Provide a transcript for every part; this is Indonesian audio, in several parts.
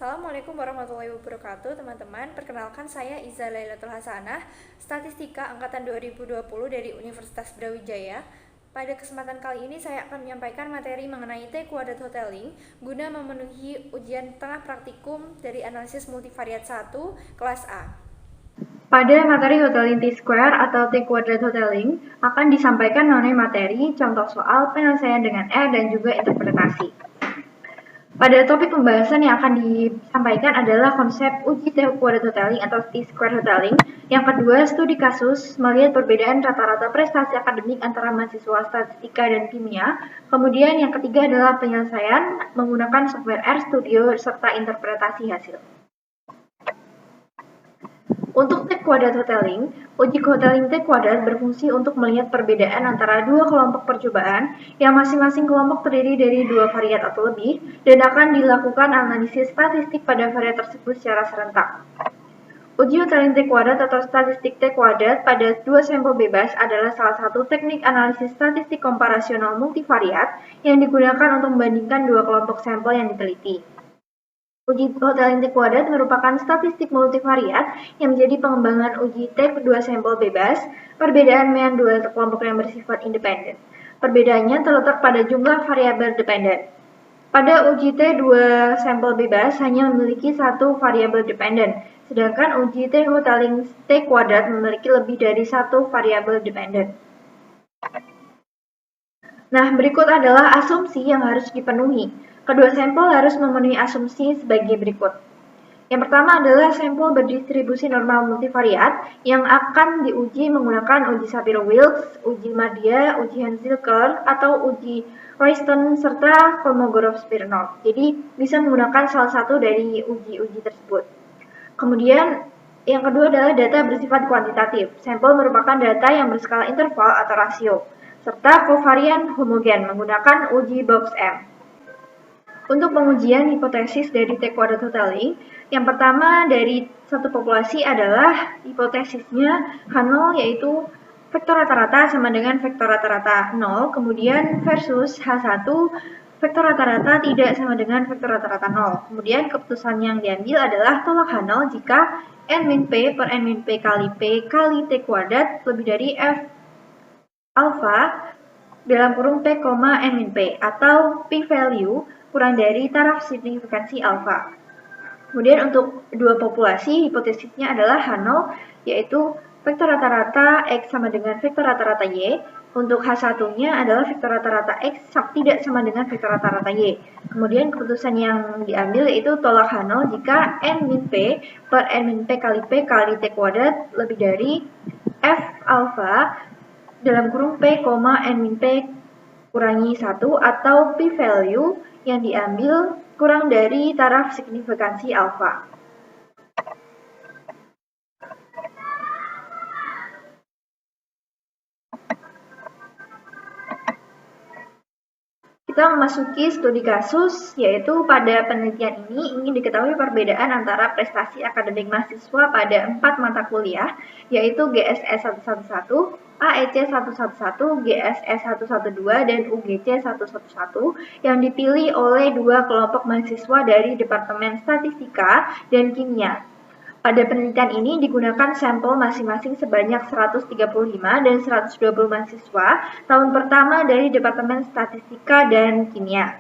Assalamualaikum warahmatullahi wabarakatuh, teman-teman. Perkenalkan, saya Iza Lailatul Hasanah, Statistika Angkatan 2020 dari Universitas Brawijaya. Pada kesempatan kali ini saya akan menyampaikan materi mengenai T-Kuadrat Hoteling guna memenuhi ujian tengah praktikum dari analisis multivariat 1 kelas A. Pada materi Hoteling T-Square atau T-Kuadrat Hoteling akan disampaikan mengenai materi, contoh soal, penyelesaian dengan R, dan juga interpretasi. Pada topik pembahasan yang akan disampaikan adalah konsep uji T-Kuadrat Hoteling atau T-Square Hoteling. Yang kedua, studi kasus melihat perbedaan rata-rata prestasi akademik antara mahasiswa statistika dan kimia. Kemudian yang ketiga adalah penyelesaian menggunakan software RStudio serta interpretasi hasil. Untuk T-Kuadrat Hoteling, uji Hoteling T-Kuadrat berfungsi untuk melihat perbedaan antara dua kelompok percobaan yang masing-masing kelompok terdiri dari dua variat atau lebih dan akan dilakukan analisis statistik pada variat tersebut secara serentak. Uji Hoteling T-Kuadrat atau statistik T-Kuadrat pada dua sampel bebas adalah salah satu teknik analisis statistik komparasional multivariat yang digunakan untuk membandingkan dua kelompok sampel yang diteliti. Uji Hoteling T-Kuadrat merupakan statistik multivariat yang menjadi pengembangan uji T dua sampel bebas, perbedaan dengan dua kelompok yang bersifat independen. Perbedaannya terletak pada jumlah variabel dependen. Pada uji T dua sampel bebas hanya memiliki satu variabel dependen, sedangkan uji T Hoteling T-Kuadrat memiliki lebih dari satu variabel dependen. Nah, berikut adalah asumsi yang harus dipenuhi. Kedua sampel harus memenuhi asumsi sebagai berikut. Yang pertama adalah sampel berdistribusi normal multivariat yang akan diuji menggunakan uji Shapiro-Wilks, uji Maddia, uji Henshall-Curl, atau uji Royston, serta Kolmogorov-Smirnov. Jadi, bisa menggunakan salah satu dari uji-uji tersebut. Kemudian, yang kedua adalah data bersifat kuantitatif. Sampel merupakan data yang berskala interval atau rasio, serta kovarian homogen menggunakan uji Box-M. Untuk pengujian hipotesis dari T-Kuadrat Hoteling, yang pertama dari satu populasi adalah hipotesisnya H0 yaitu vektor rata-rata sama dengan vektor rata-rata 0, kemudian versus H1 vektor rata-rata tidak sama dengan vektor rata-rata 0. Kemudian keputusan yang diambil adalah tolak H0 jika N-P per N-P kali T-Kuadrat lebih dari F alpha dalam kurung P, N-P atau P-value kurang dari taraf signifikansi alfa. Kemudian untuk dua populasi, hipotesisnya adalah H0, yaitu vektor rata-rata X sama dengan vektor rata-rata Y. Untuk H1-nya adalah vektor rata-rata X tidak sama dengan vektor rata-rata Y. Kemudian keputusan yang diambil yaitu tolak H0 jika N-P per N-P kali T-Kuadrat lebih dari F alpha dalam kurung P, N-P kurangi 1 atau P-value yang diambil kurang dari taraf signifikansi alfa. Kita memasuki studi kasus, yaitu pada penelitian ini ingin diketahui perbedaan antara prestasi akademik mahasiswa pada 4 mata kuliah, yaitu GSS 111, AEC 111, GSS 112, dan UGC 111 yang dipilih oleh dua kelompok mahasiswa dari Departemen Statistika dan Kimia. Pada penelitian ini digunakan sampel masing-masing sebanyak 135 dan 120 mahasiswa tahun pertama dari Departemen Statistika dan Kimia.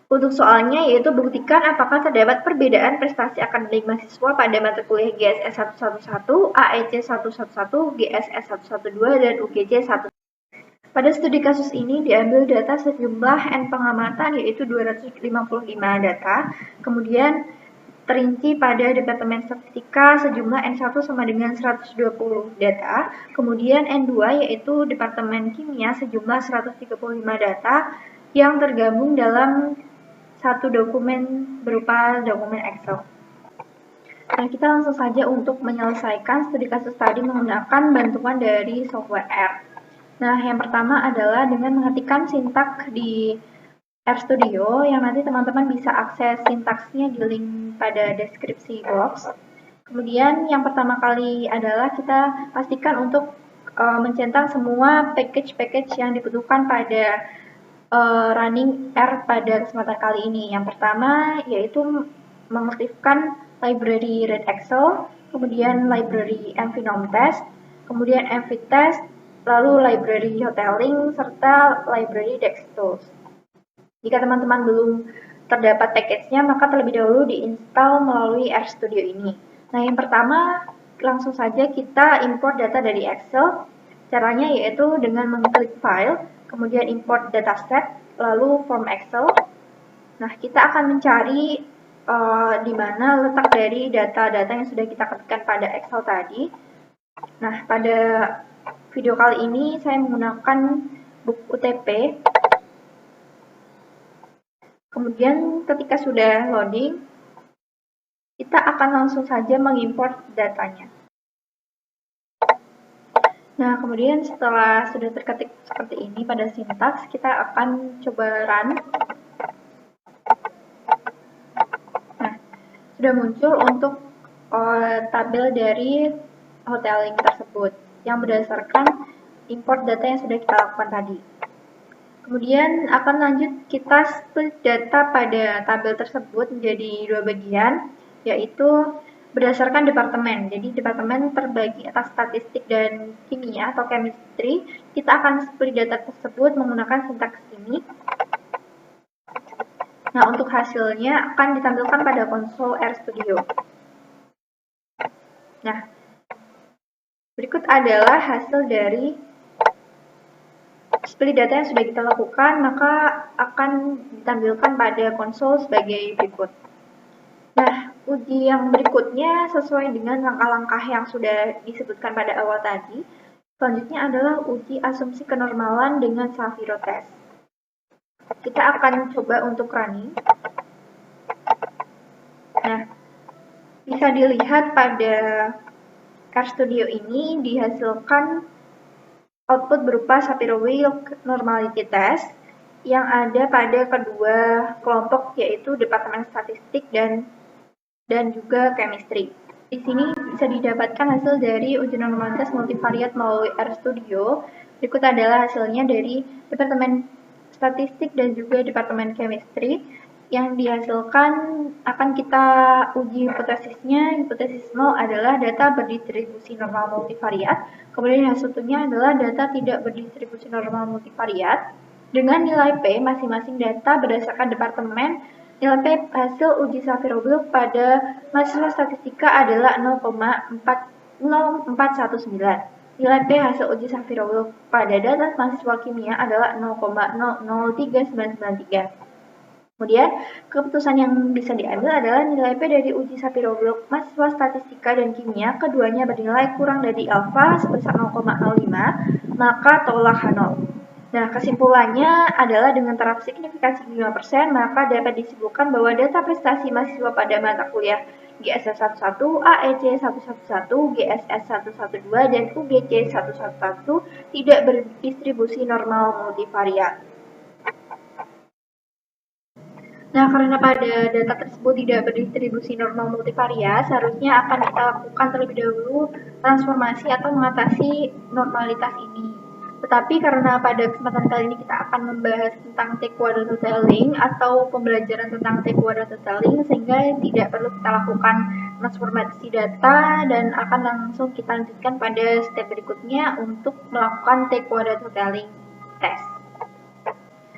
Untuk soalnya yaitu buktikan apakah terdapat perbedaan prestasi akademik mahasiswa pada mata kuliah GSS 111, AEC 111, GSS 112, dan UGC 1. Pada studi kasus ini diambil data sejumlah N pengamatan yaitu 255 data, kemudian terinci pada Departemen Statistika sejumlah N1 sama dengan 120 data, kemudian N2 yaitu Departemen Kimia sejumlah 135 data yang tergabung dalam satu dokumen berupa dokumen Excel. Nah, kita langsung saja untuk menyelesaikan studi kasus tadi menggunakan bantuan dari software R. Nah, yang pertama adalah dengan mengetikkan sintak di RStudio yang nanti teman-teman bisa akses sintaksnya di link pada deskripsi box. Kemudian yang pertama kali adalah kita pastikan untuk mencentang semua package-package yang dibutuhkan pada running R pada kesempatan kali ini. Yang pertama yaitu mengaktifkan library readExcel, kemudian library mvnomTest, kemudian mvTest, lalu library hoteling, serta library DexTools. Jika teman-teman belum terdapat package-nya, maka terlebih dahulu diinstal melalui RStudio ini. Nah, yang pertama, langsung saja kita import data dari Excel. Caranya yaitu dengan mengklik File, kemudian import dataset, lalu Form Excel. Nah, kita akan mencari di mana letak dari data-data yang sudah kita ketikkan pada Excel tadi. Nah, pada video kali ini saya menggunakan book UTP. Kemudian ketika sudah loading, kita akan langsung saja mengimport datanya. Nah, kemudian setelah sudah terketik seperti ini pada sintaks, kita akan coba run. Nah, sudah muncul untuk tabel dari hoteling tersebut yang berdasarkan import data yang sudah kita lakukan tadi. Kemudian akan lanjut kita split data pada tabel tersebut menjadi dua bagian, yaitu berdasarkan departemen. Jadi departemen terbagi atas statistik dan kimia atau chemistry. Kita akan split data tersebut menggunakan sintaks ini. Nah, untuk hasilnya akan ditampilkan pada konsol RStudio. Nah, berikut adalah hasil dari split data yang sudah kita lakukan, maka akan ditampilkan pada konsol sebagai berikut. Nah, uji yang berikutnya sesuai dengan langkah-langkah yang sudah disebutkan pada awal tadi. Selanjutnya adalah uji asumsi kenormalan dengan Saviro Test. Kita akan coba untuk running. Nah, bisa dilihat pada RStudio ini dihasilkan output berupa Shapiro-Wilk Normality Test yang ada pada kedua kelompok, yaitu Departemen Statistik dan juga Chemistry. Di sini bisa didapatkan hasil dari uji normalitas multivariat melalui RStudio. Berikut adalah hasilnya dari Departemen Statistik dan juga Departemen Chemistry. Yang dihasilkan akan kita uji hipotesisnya. Hipotesis 0 adalah data berdistribusi normal multivariat. Kemudian yang satunya adalah data tidak berdistribusi normal multivariat. Dengan nilai P masing-masing data berdasarkan departemen, nilai P hasil uji Shapiro-Wilk pada mahasiswa statistika adalah 0,0419. Nilai P hasil uji Shapiro-Wilk pada data mahasiswa kimia adalah 0,003993. Kemudian, keputusan yang bisa diambil adalah nilai P dari uji Shapiro-Wilk mahasiswa statistika dan kimia, keduanya bernilai kurang dari alfa sebesar 0,05, maka tolak H0. Nah, kesimpulannya adalah dengan taraf signifikansi 5%, maka dapat disimpulkan bahwa data prestasi mahasiswa pada mata kuliah GSS 11, AEC 111, GSS 112, dan UGC 111 tidak berdistribusi normal multivariat. Nah, karena pada data tersebut tidak berdistribusi normal multivariat, seharusnya akan kita lakukan terlebih dahulu transformasi atau mengatasi normalitas ini. Tetapi karena pada kesempatan kali ini kita akan membahas tentang T-quadrat totaling atau pembelajaran tentang T-quadrat totaling, sehingga tidak perlu kita lakukan transformasi data dan akan langsung kita lanjutkan pada step berikutnya untuk melakukan T-quadrat totaling test.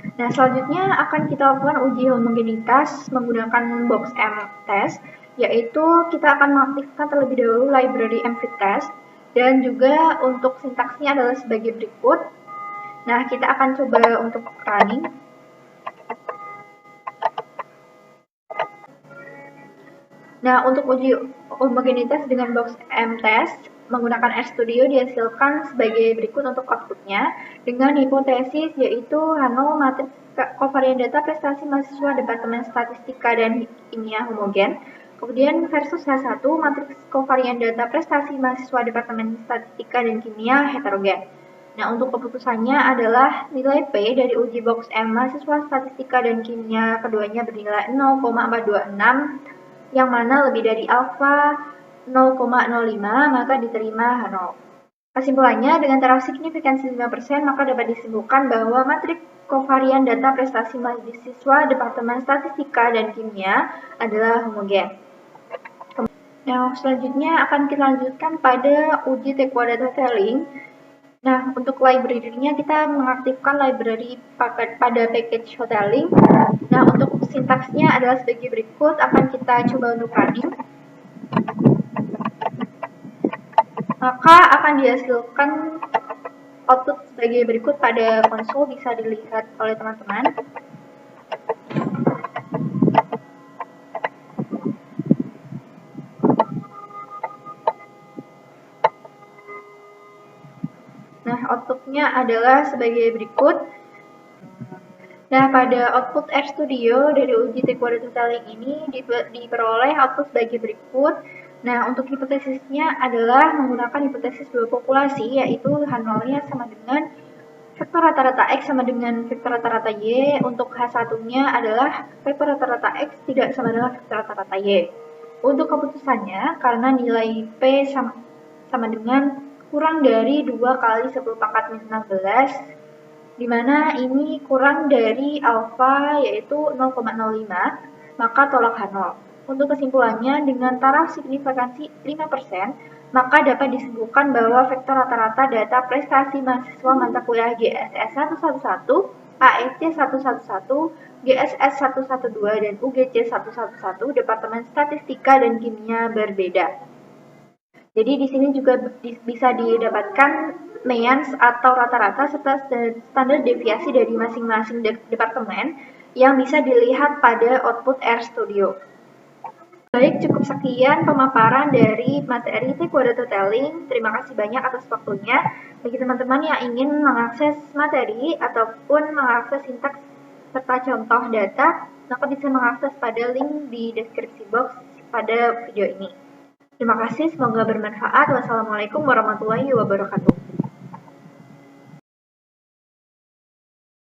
Nah, selanjutnya akan kita lakukan uji homogenitas menggunakan box M test, yaitu kita akan mengaktifkan terlebih dahulu library mvTest, dan juga untuk sintaksnya adalah sebagai berikut. Nah, kita akan coba untuk running. Nah, untuk uji homogenitas dengan box M test menggunakan RStudio dihasilkan sebagai berikut untuk outputnya dengan hipotesis yaitu H0 matriks kovarian data prestasi mahasiswa Departemen Statistika dan Kimia homogen, kemudian versus H1 matriks kovarian data prestasi mahasiswa Departemen Statistika dan Kimia heterogen. Nah, untuk keputusannya adalah nilai P dari uji box M mahasiswa Statistika dan Kimia keduanya bernilai 0,426, yang mana lebih dari alfa 0,05, maka diterima H0. Kesimpulannya, dengan taraf signifikansi 5%, maka dapat disimpulkan bahwa matriks kovarian data prestasi mahasiswa Departemen Statistika dan Kimia adalah homogen. Yang selanjutnya akan kita lanjutkan pada uji T-Quadrat-Hoteling. Nah, untuk library-nya kita mengaktifkan library pada package Hoteling. Nah, untuk sintaksnya adalah sebagai berikut, akan kita coba untuk running. Maka akan dihasilkan output sebagai berikut pada konsol, bisa dilihat oleh teman-teman. Nah, outputnya adalah sebagai berikut. Nah, pada output RStudio dari uji T-Quadrat-Hoteling ini diperoleh output sebagai berikut. Nah, untuk hipotesisnya adalah menggunakan hipotesis dua populasi, yaitu H0-nya sama dengan vektor rata-rata X sama dengan vektor rata-rata Y. Untuk H1-nya adalah vektor rata-rata X tidak sama dengan vektor rata-rata Y. Untuk keputusannya, karena nilai P sama dengan kurang dari 2 kali 10 pangkat min 16, di mana ini kurang dari alfa yaitu 0,05, maka tolak H0. Untuk kesimpulannya, dengan taraf signifikansi 5%, maka dapat disebutkan bahwa vektor rata-rata data prestasi mahasiswa mata kuliah GSS 111, AEC 111, GSS 112, dan UGC 111 Departemen Statistika dan Kimia berbeda. Jadi di sini juga bisa didapatkan means atau rata-rata serta standar deviasi dari masing-masing departemen yang bisa dilihat pada output RStudio. Baik, cukup sekian pemaparan dari materi T-Quadrat-Hoteling. Terima kasih banyak atas waktunya. Bagi teman-teman yang ingin mengakses materi ataupun mengakses sintaks serta contoh data, maka bisa mengakses pada link di deskripsi box pada video ini. Terima kasih, semoga bermanfaat. Wassalamualaikum warahmatullahi wabarakatuh.